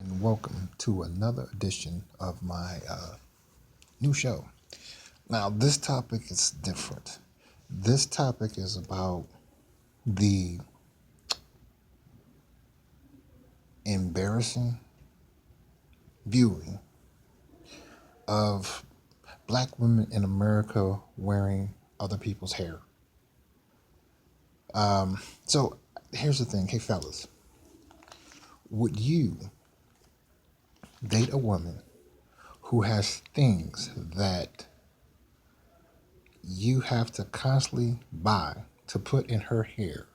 and welcome to another edition of my new show. Now, this topic is different. This topic is about the embarrassing viewing of black women in America wearing other people's hair. So, here's the thing. Hey, fellas, would you date a woman who has things that you have to constantly buy to put in her hair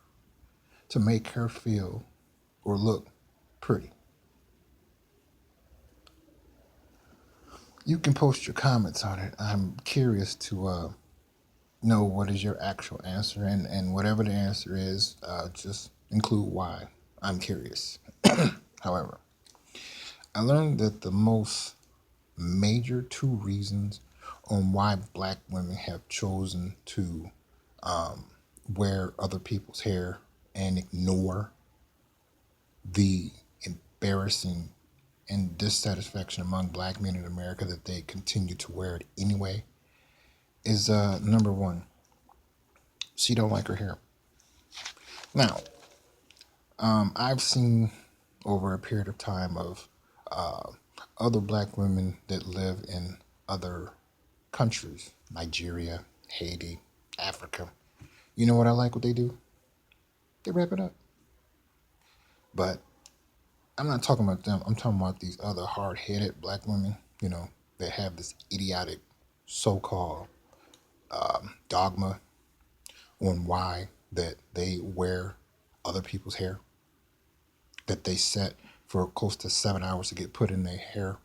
to make her feel or look pretty? You can post your comments on it. I'm curious to know what is your actual answer, and whatever the answer is, just include why. I'm curious. However, I learned that the most major two reasons on why black women have chosen to wear other people's hair and ignore the embarrassing and dissatisfaction among black men in America that they continue to wear it anyway is number one, she don't like her hair. Now, I've seen over a period of time of uh, other black women that live in other countries, Nigeria, Haiti, Africa. You know what I like what they do? They wrap it up. But I'm not talking about them. I'm talking about these other hard-headed black women, that have this idiotic so-called dogma on why that they wear other people's hair, that they set for close to 7 hours to get put in their hair,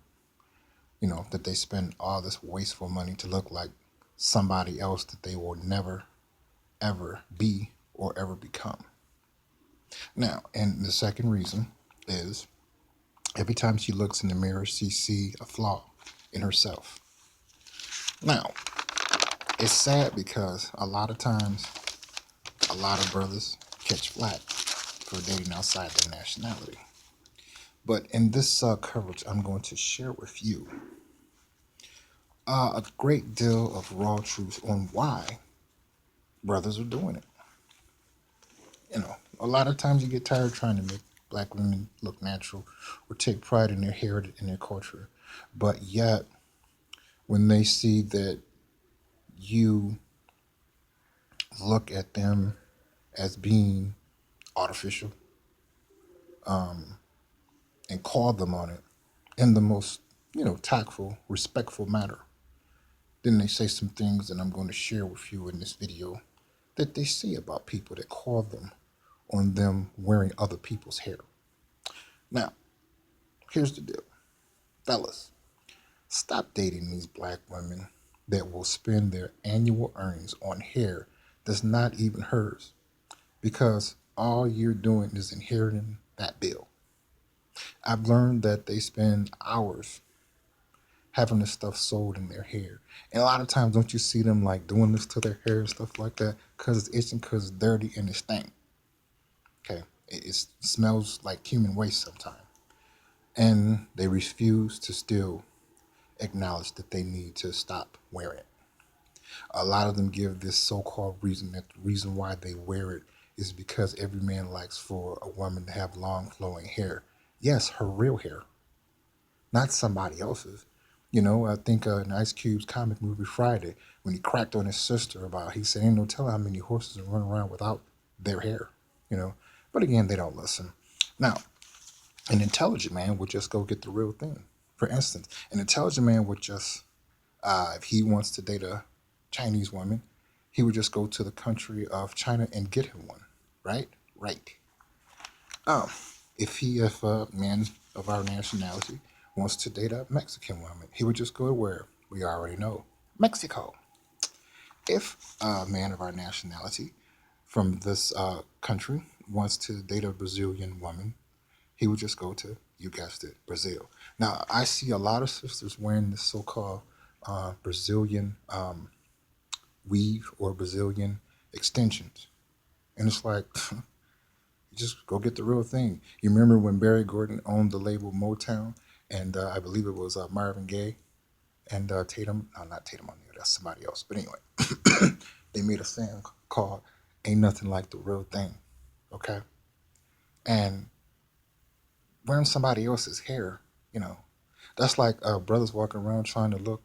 that they spend all this wasteful money to look like somebody else that they will never, ever be or ever become. Now, and the second reason is every time she looks in the mirror, she sees a flaw in herself. Now, it's sad because a lot of times, a lot of brothers catch flack for dating outside their nationality. But in this coverage, I'm going to share with you a great deal of raw truth on why brothers are doing it. A lot of times you get tired trying to make black women look natural or take pride in their heritage and their culture. But yet, when they see that you look at them as being artificial and call them on it in the most, tactful, respectful manner, then they say some things that I'm going to share with you in this video that they see about people that call them on them wearing other people's hair. Now, here's the deal. Fellas, stop dating these black women that will spend their annual earnings on hair that's not even hers because all you're doing is inheriting that bill. I've learned that they spend hours having this stuff sold in their hair. And a lot of times, don't you see them like doing this to their hair and stuff like that because it's itching, because it's dirty and it's stank. Okay, it smells like human waste sometimes. And they refuse to still acknowledge that they need to stop wearing it. A lot of them give this so-called reason that the reason why they wear it is because every man likes for a woman to have long flowing hair. Yes, her real hair, not somebody else's. I think in Ice Cube's comic movie Friday, when he cracked on his sister about, he said, ain't no telling how many horses run around without their hair, you know. But again, they don't listen. Now, an intelligent man would just go get the real thing. For instance, an intelligent man would just, if he wants to date a Chinese woman, he would just go to the country of China and get him one, right? Right. Um, if a man of our nationality wants to date a Mexican woman, he would just go to where we already know, Mexico. If a man of our nationality from this country wants to date a Brazilian woman, he would just go to, you guessed it, Brazil. Now, I see a lot of sisters wearing this so-called Brazilian weave or Brazilian extensions. And it's like, Just go get the real thing. You remember when Barry Gordon owned the label Motown, and I believe it was Marvin Gaye and Tatum. No, not Tatum O'Neal. That's somebody else. But anyway, they made a song called "Ain't Nothing Like the Real Thing." Okay, and wearing somebody else's hair, you know, that's like brothers walking around trying to look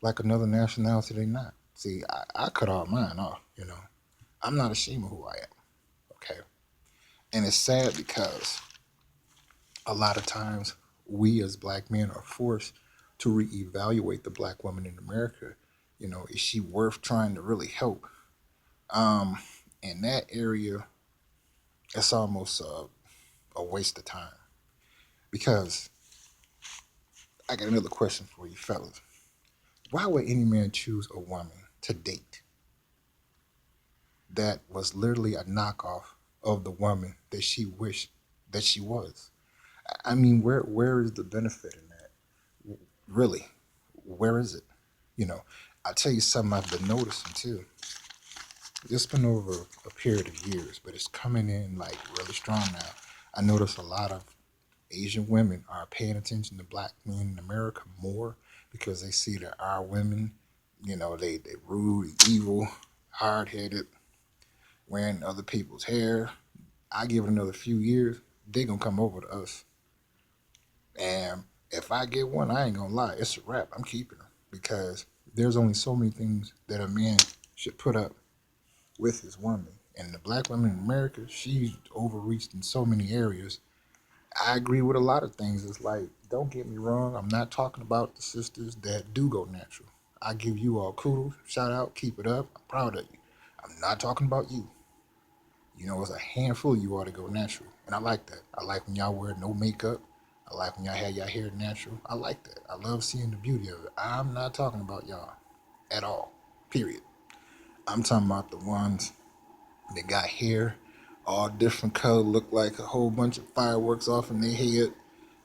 like another nationality they not. See, I cut all mine off. You know, I'm not ashamed of who I am. Okay, and it's sad because a lot of times we as black men are forced to reevaluate the black woman in America. You know, is she worth trying to really help? Um, in that area, it's almost a waste of time because I got another question for you, fellas. Why would any man choose a woman to date that was literally a knockoff of the woman that she wished that she was? I mean, where is the benefit in that? Really, where is it? You know, I'll tell you something I've been noticing too. It's been over a period of years, but it's coming in like really strong now. I notice a lot of Asian women are paying attention to black men in America more because they see that our women, you know, they rude, evil, hard headed, wearing other people's hair. I give it another few years, they gonna come over to us. And if I get one, I ain't gonna lie, it's a wrap. I'm keeping her because there's only so many things that a man should put up with his woman. And the black woman in America, she's overreached in so many areas. I agree with a lot of things. It's like, don't get me wrong, I'm not talking about the sisters that do go natural. I give you all kudos, shout out, keep it up. I'm proud of you. I'm not talking about you. You know, it's a handful of you ought to go natural. And I like that. I like when y'all wear no makeup. I like when y'all have y'all hair natural. I like that. I love seeing the beauty of it. I'm not talking about y'all at all. Period. I'm talking about the ones that got hair all different color, look like a whole bunch of fireworks off in their head.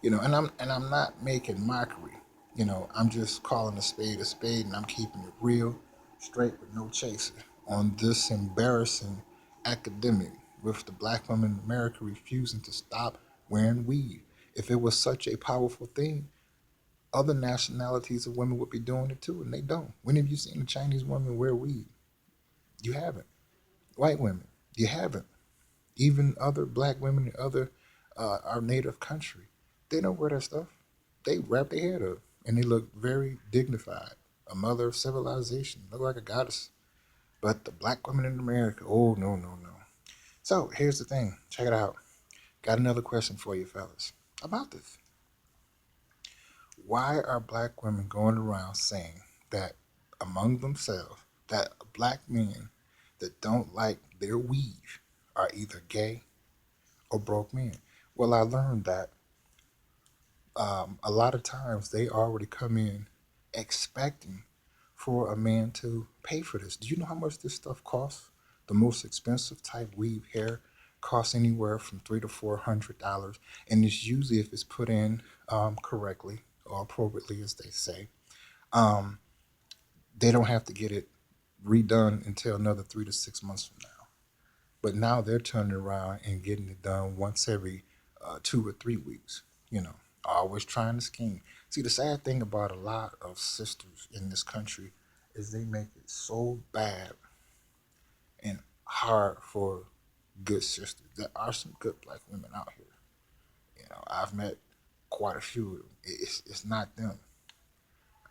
You know, and I'm not making mockery. You know, I'm just calling a spade, and I'm keeping it real, straight with no chaser on this embarrassing academic with the black woman in America refusing to stop wearing weave. If it was such a powerful thing, other nationalities of women would be doing it too, and they don't. When have you seen a Chinese woman wear weave? You haven't. White women, you haven't. Even other black women in other our native country, they don't wear that stuff. They wrap their head up and they look very dignified. A mother of civilization, look like a goddess. But the black women in America, oh no, no, no. So here's the thing. Check it out. Got another question for you, fellas, about this. Why are black women going around saying that among themselves that black men that don't like their weave are either gay or broke men? Well, I learned that a lot of times they already come in expecting for a man to pay for this. Do you know how much this stuff costs? The most expensive type weave hair costs anywhere from $300 to $400, and it's usually if it's put in correctly or appropriately, as they say. Um, they don't have to get it redone until another 3 to 6 months from now. But now they're turning around and getting it done once every 2 or 3 weeks. You know, always trying to scheme. See, the sad thing about a lot of sisters in this country is they make it so bad and hard for good sisters. There are some good black women out here. You know, I've met quite a few of them. It's not them.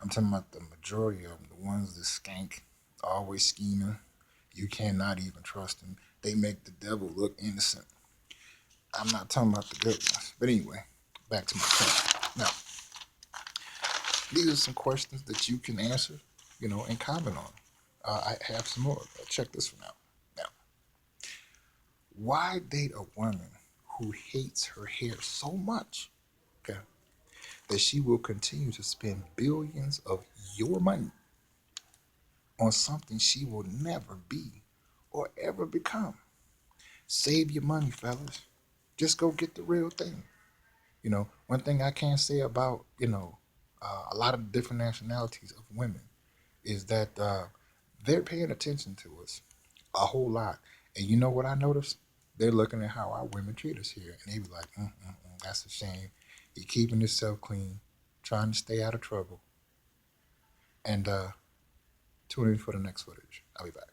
I'm talking about the majority of them, the ones that skank, always scheming. You cannot even trust them. They make the devil look innocent. I'm not talking about the good ones. But anyway, back to my point. Now, these are some questions that you can answer, you know, and comment on. I have some more. Check this one out. Now, why date a woman who hates her hair so much, okay, that she will continue to spend billions of your money on something she will never be or ever become? Save your money, fellas. Just go get the real thing. You know, one thing I can say about, you know, a lot of different nationalities of women is that they're paying attention to us a whole lot. And you know what I noticed? They're looking at how our women treat us here, and they be like, "That's a shame. You're keeping yourself clean, trying to stay out of trouble." And tune in for the next footage. I'll be back.